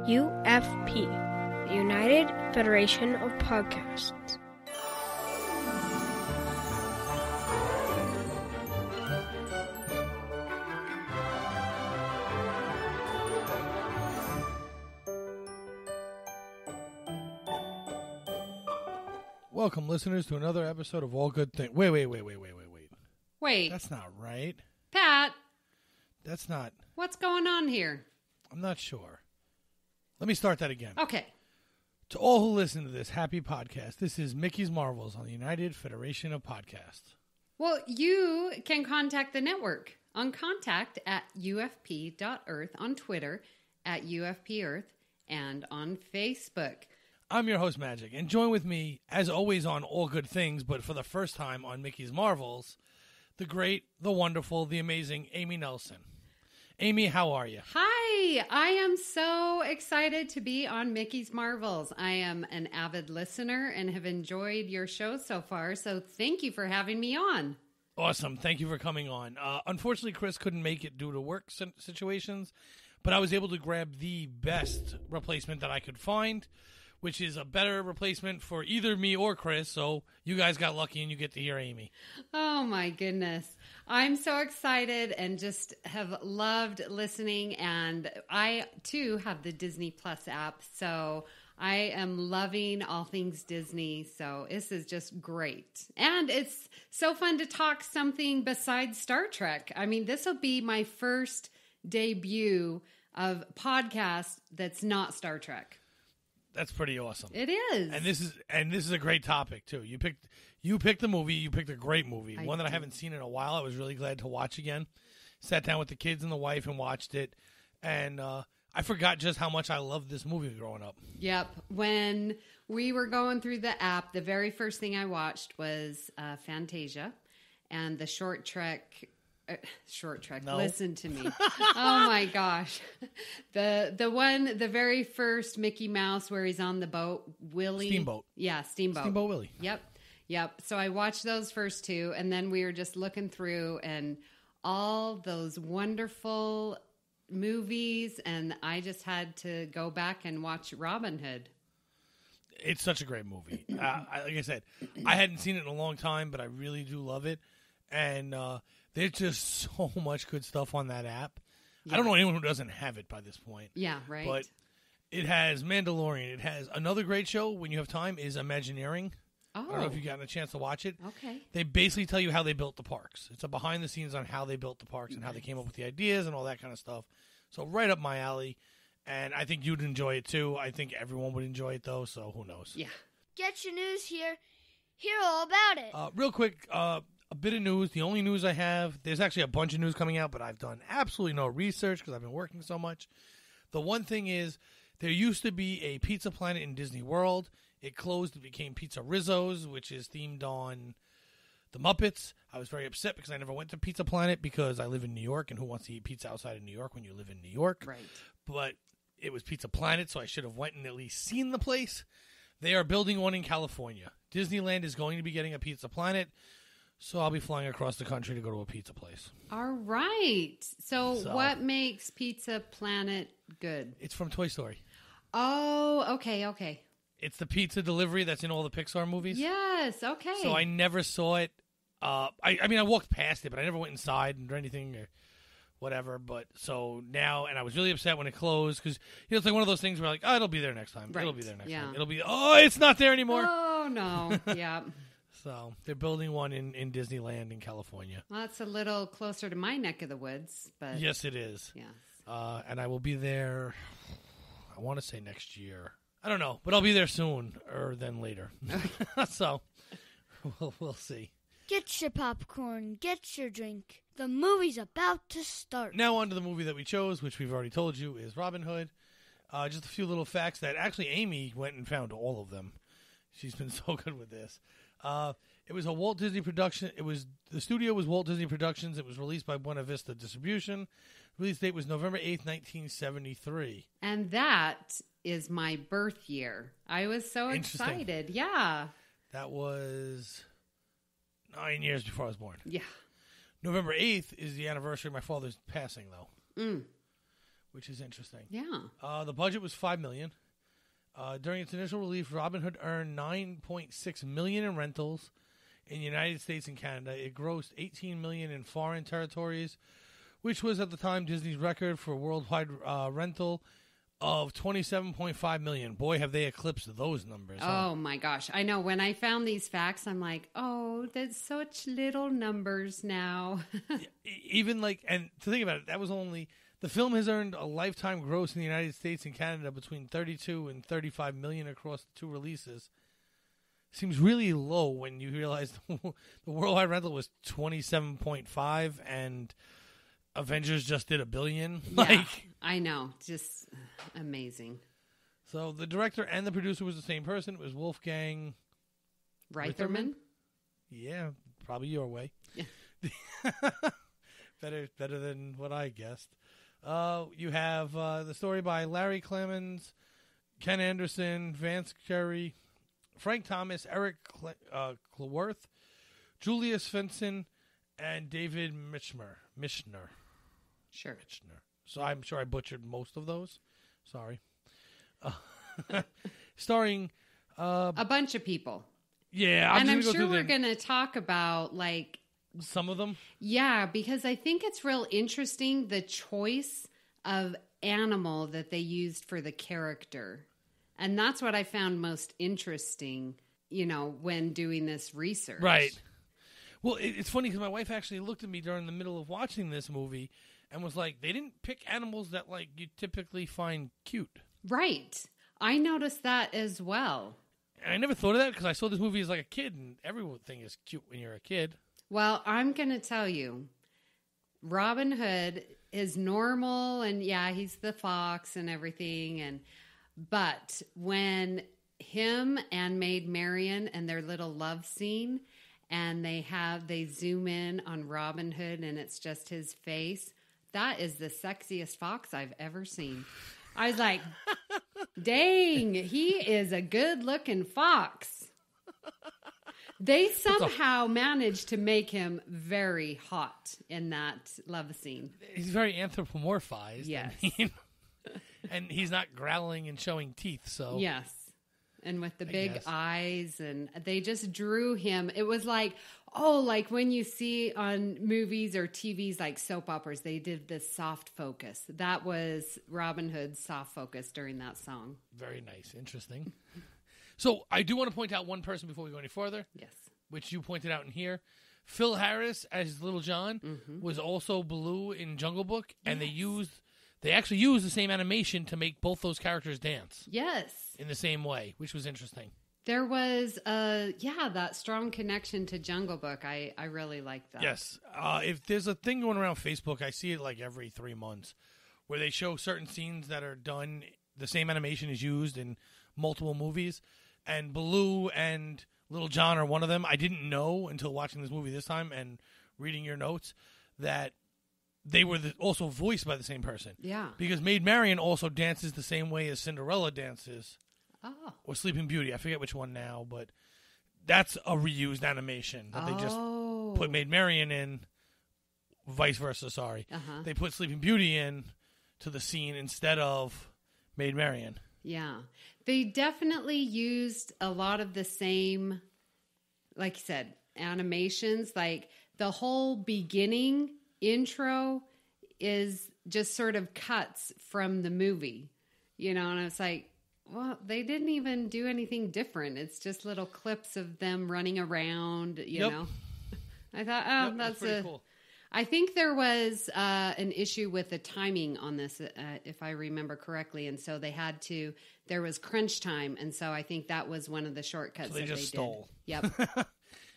UFP, the United Federation of Podcasts. Welcome, listeners, to another episode of All Good Things. Wait. Wait, That's not right. Pat, That's not. what's going on here? I'm not sure. Let me start that again. Okay. To all who listen to this happy podcast, this is Mickey's Marvels on the United Federation of Podcasts. Well, you can contact the network on contact@ufp.earth, on Twitter @UFPearth, and on Facebook. I'm your host, Magic, and join with me, as always, on All Good Things, but for the first time on Mickey's Marvels, the great, the wonderful, the amazing Amy Nelson. Amy, how are you? Hi, I am so excited to be on Mickey's Marvels. I am an avid listener and have enjoyed your show so far, so thank you for having me on. Awesome. Thank you for coming on. Unfortunately, Chris couldn't make it due to work situations, but I was able to grab the best replacement that I could find, which is a better replacement for either me or Chris, so you guys got lucky and you get to hear Amy. Oh my goodness. I'm so excited and just have loved listening, and I too have the Disney Plus app, so I am loving all things Disney, so this is just great. And it's so fun to talk something besides Star Trek. I mean, this will be my first debut of podcast that's not Star Trek. That's pretty awesome. It is. And this is a great topic too. You picked the movie. You picked a great movie. One that I haven't seen in a while. I was really glad to watch again. Sat down with the kids and the wife and watched it. And I forgot just how much I loved this movie growing up. Yep. When we were going through the app, the very first thing I watched was Fantasia and the Short Trek. No. Listen to me. Oh my gosh. The very first Mickey Mouse where he's on the boat, Willie. Steamboat. Yeah, Steamboat. Steamboat Willie. Yep. So I watched those first two, and then we were just looking through and all those wonderful movies, and I just had to go back and watch Robin Hood. It's such a great movie. Like I said, I hadn't seen it in a long time, but I really do love it. And there's just so much good stuff on that app. Yeah. I don't know anyone who doesn't have it by this point. Yeah, right. But it has Mandalorian. It has another great show, when you have time, is Imagineering. Oh. I don't know if you've gotten a chance to watch it. Okay. They basically tell you how they built the parks. It's a behind the scenes on how they built the parks and how they came up with the ideas and all that kind of stuff. So right up my alley. And I think you'd enjoy it too. I think everyone would enjoy it though, so who knows. Yeah. Get your news here. Hear all about it. Real quick, a bit of news. The only news I have, there's actually a bunch of news coming out, but I've done absolutely no research because I've been working so much. The one thing is, there used to be a Pizza Planet in Disney World. It closed. It became Pizza Rizzo's, which is themed on the Muppets. I was very upset because I never went to Pizza Planet because I live in New York, and who wants to eat pizza outside of New York when you live in New York? Right. But it was Pizza Planet, so I should have went and at least seen the place. They are building one in California. Disneyland is going to be getting a Pizza Planet, so I'll be flying across the country to go to a pizza place. All right. So what makes Pizza Planet good? It's from Toy Story. Oh, okay. It's the pizza delivery that's in all the Pixar movies. Yes, okay. So I never saw it. I mean, I walked past it, but I never went inside or anything or whatever. But so now, and I was really upset when it closed because, it's like one of those things where like, oh, it'll be there next time. Right. It'll be there next Yeah. time. It's not there anymore. Oh, no. Yeah. So they're building one in Disneyland in California. Well, that's a little closer to my neck of the woods, but Yes, it is. Yes. And I will be there, I want to say next year. I don't know, but I'll be there soon or then later. So we'll see. Get your popcorn. Get your drink. The movie's about to start. Now on to the movie that we chose, which we've already told you is Robin Hood. Just a few little facts that actually Amy went and found all of them. She's been so good with this. It was a Walt Disney production. The studio was Walt Disney Productions. It was released by Buena Vista Distribution. Release date was November 8th, 1973. And that is my birth year. I was so excited. Yeah. That was 9 years before I was born. Yeah. November 8th is the anniversary of my father's passing, though. which is interesting. Yeah. The budget was $5 million. During its initial release, Robin Hood earned $9.6 million in rentals in the United States and Canada. It grossed $18 million in foreign territories, which was at the time Disney's record for worldwide rental of $27.5 million. Boy, have they eclipsed those numbers. Oh, my gosh. I know. When I found these facts, I'm like, oh, there's such little numbers now. Even like, and to think about it, that was only... The film has earned a lifetime gross in the United States and Canada between $32 and $35 million across the two releases. Seems really low when you realize the worldwide rental was 27.5 and Avengers just did $1 billion. Yeah, I know. Just amazing. So the director and the producer was the same person. It was Wolfgang Reitherman? Yeah, probably your way. Yeah. better than what I guessed. You have the story by Larry Clemens, Ken Anderson, Vance Curry, Frank Thomas, Eric Cleworth, Julius Fenton, and David Michner. Sure. Michner. So I'm sure I butchered most of those. Sorry. Starring a bunch of people. Yeah, I'm sure we're going to talk about like some of them. Yeah, because I think it's real interesting the choice of animal that they used for the character. And that's what I found most interesting, when doing this research. Right. Well, it's funny because my wife actually looked at me during the middle of watching this movie and was like, they didn't pick animals that like you typically find cute. Right. I noticed that as well. And I never thought of that because I saw this movie as like a kid, and everything is cute when you're a kid. Well, I'm going to tell you, Robin Hood is normal, and yeah, he's the fox and everything, but when him and Maid Marian and their little love scene, and they zoom in on Robin Hood, and it's just his face, that is the sexiest fox I've ever seen. I was like, dang, he is a good-looking fox. They somehow managed to make him very hot in that love scene. He's very anthropomorphized. Yes. And he's not growling and showing teeth, so... Yes. And with the big eyes, and they just drew him. It was like when you see on movies or TVs like soap operas, they did this soft focus. That was Robin Hood's soft focus during that song. Very nice. Interesting. So I do want to point out one person before we go any further. Yes. Which you pointed out in here. Phil Harris as Little John was also Baloo in Jungle Book, and they actually used the same animation to make both those characters dance. Yes. In the same way, which was interesting. There was that strong connection to Jungle Book. I really like that. Yes. If there's a thing going around Facebook, I see it like every 3 months, where they show certain scenes that are done, the same animation is used in multiple movies, and Baloo and Little John are one of them. I didn't know until watching this movie this time and reading your notes that they were also voiced by the same person. Yeah. Because Maid Marian also dances the same way as Cinderella dances. Oh. Or Sleeping Beauty. I forget which one now, but that's a reused animation that they just put Maid Marian in, vice versa, sorry. Uh-huh. They put Sleeping Beauty in to the scene instead of Maid Marian. Yeah. They definitely used a lot of the same, like you said, animations. Like the whole beginning intro is just sort of cuts from the movie, and it's like, well, they didn't even do anything different. It's just little clips of them running around, you know. I thought, that's pretty cool. I think there was an issue with the timing on this, if I remember correctly, and so there was crunch time, and so I think that was one of the shortcuts so they just stole. Did. Yep.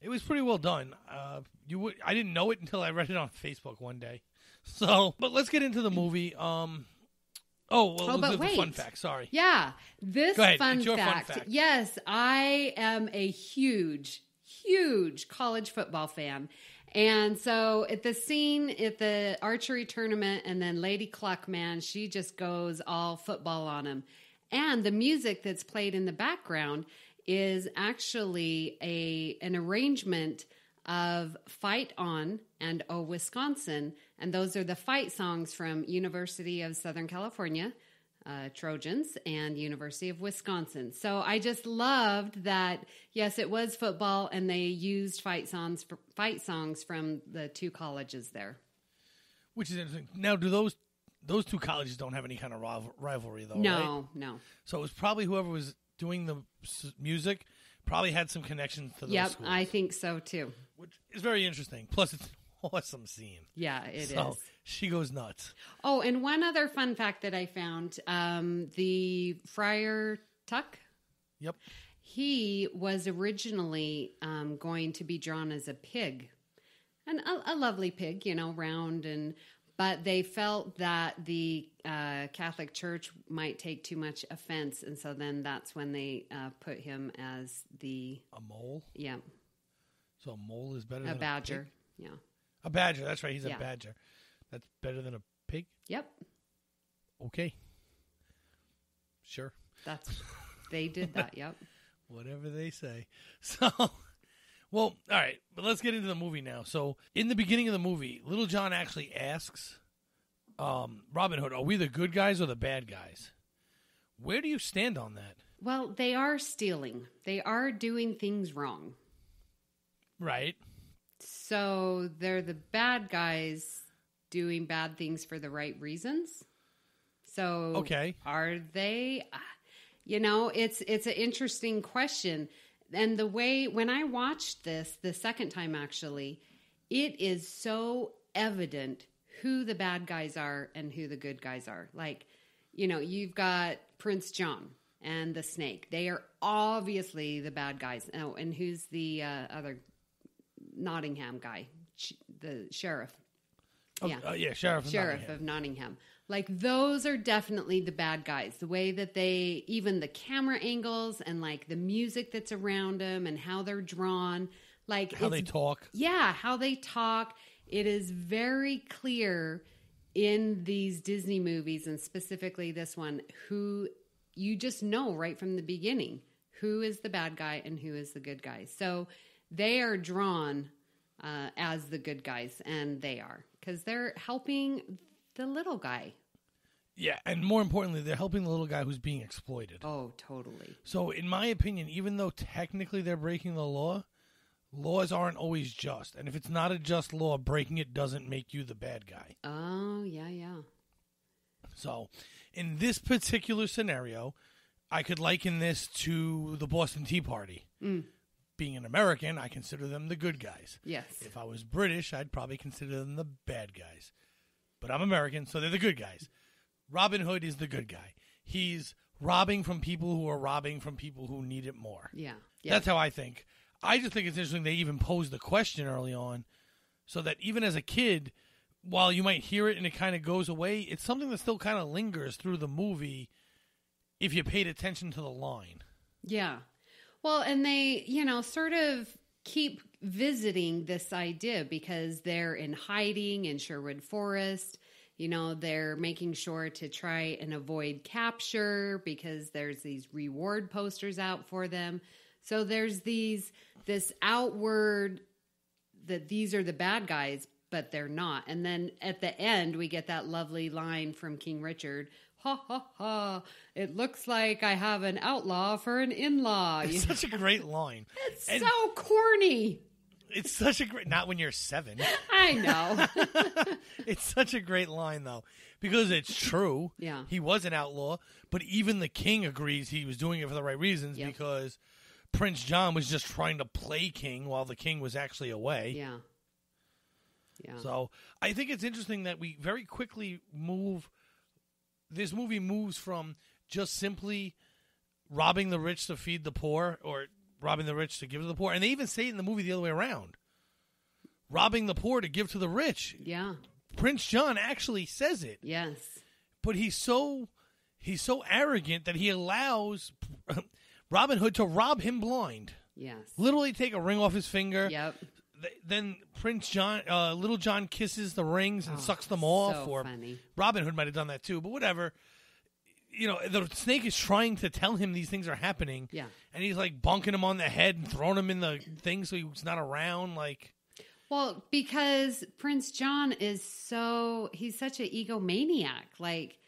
It was pretty well done. I didn't know it until I read it on Facebook one day. So, but let's get into the movie. But wait. Fun fact. Sorry. Yeah, this Go ahead. fun It's your fact. Fun fact. Yes, I am a huge college football fan. And so at the scene at the archery tournament, and then Lady Cluck, man, she just goes all football on him. And the music that's played in the background is actually an arrangement of Fight On and Oh, Wisconsin. And those are the fight songs from University of Southern California, Trojans, and University of Wisconsin. So I just loved that, yes, it was football, and they used fight songs from the two colleges there. Which is interesting. Now, do those two colleges don't have any kind of rivalry, though, right? No. So it was probably whoever was doing the music probably had some connections to those schools. Yep, I think so, too. Which is very interesting. Plus, it's an awesome scene. Yeah, it is. So she goes nuts. Oh, and one other fun fact that I found, the Friar Tuck. Yep. He was originally going to be drawn as a pig. And a lovely pig, round but they felt that the Catholic Church might take too much offense, and so then that's when they put him as a mole. Yeah. So a mole is better than a badger. A pig? Yeah. A badger. That's right. He's a badger. That's better than a pig. Yep. Okay. Sure. They did that. Yep. Whatever they say. So. Well, all right, but let's get into the movie now. So, in the beginning of the movie, Little John actually asks Robin Hood, are we the good guys or the bad guys? Where do you stand on that? Well, they are stealing. They are doing things wrong. Right. So, they're the bad guys doing bad things for the right reasons. So, okay. Are they? It's an interesting question. And the way, when I watched this the second time, actually, it is so evident who the bad guys are and who the good guys are. Like, you've got Prince John and the snake. They are obviously the bad guys. Oh, and who's the other Nottingham guy? The sheriff. Oh, yeah. Sheriff of Nottingham. Like, those are definitely the bad guys. The way that even the camera angles and, like, the music that's around them and how they're drawn. Like, how they talk. Yeah, how they talk. It is very clear in these Disney movies, and specifically this one, who you just know right from the beginning who is the bad guy and who is the good guy. So they are drawn as the good guys, and they are. Because they're helping the little guy. Yeah, and more importantly, they're helping the little guy who's being exploited. Oh, totally. So, in my opinion, even though technically they're breaking the law, laws aren't always just. And if it's not a just law, breaking it doesn't make you the bad guy. Oh, yeah. So, in this particular scenario, I could liken this to the Boston Tea Party. Being an American, I consider them the good guys. Yes. If I was British, I'd probably consider them the bad guys. But I'm American, so they're the good guys. Robin Hood is the good guy. He's robbing from people who are robbing from people who need it more. Yeah. That's how I think. I just think it's interesting they even posed the question early on so that even as a kid, while you might hear it and it kind of goes away, it's something that still kind of lingers through the movie if you paid attention to the line. Yeah. Well, and they, sort of keep visiting this idea because they're in hiding in Sherwood Forest. They're making sure to try and avoid capture because there's these reward posters out for them. So there's this outward that these are the bad guys, but they're not. And then at the end, we get that lovely line from King Richard. Ha, ha, ha. It looks like I have an outlaw for an in-law. It's such a great line. It's so corny. It's such a great... Not when you're 7. I know. It's such a great line, though, because it's true. Yeah. He was an outlaw, but even the king agrees he was doing it for the right reasons because Prince John was just trying to play king while the king was actually away. Yeah. So I think it's interesting that we very quickly move... This movie moves from just simply robbing the rich to feed the poor or robbing the rich to give to the poor. And they even say it in the movie the other way around. Robbing the poor to give to the rich. Yeah. Prince John actually says it. Yes. But he's so arrogant that he allows Robin Hood to rob him blind. Yes. Literally take a ring off his finger. Yep. Then Prince John, Little John kisses the rings and sucks them off. So or funny. Robin Hood might have done that too, but whatever. The snake is trying to tell him these things are happening. Yeah. And he's like bunking him on the head and throwing him in the thing so he's not around. Well, because Prince John he's such an egomaniac. Like,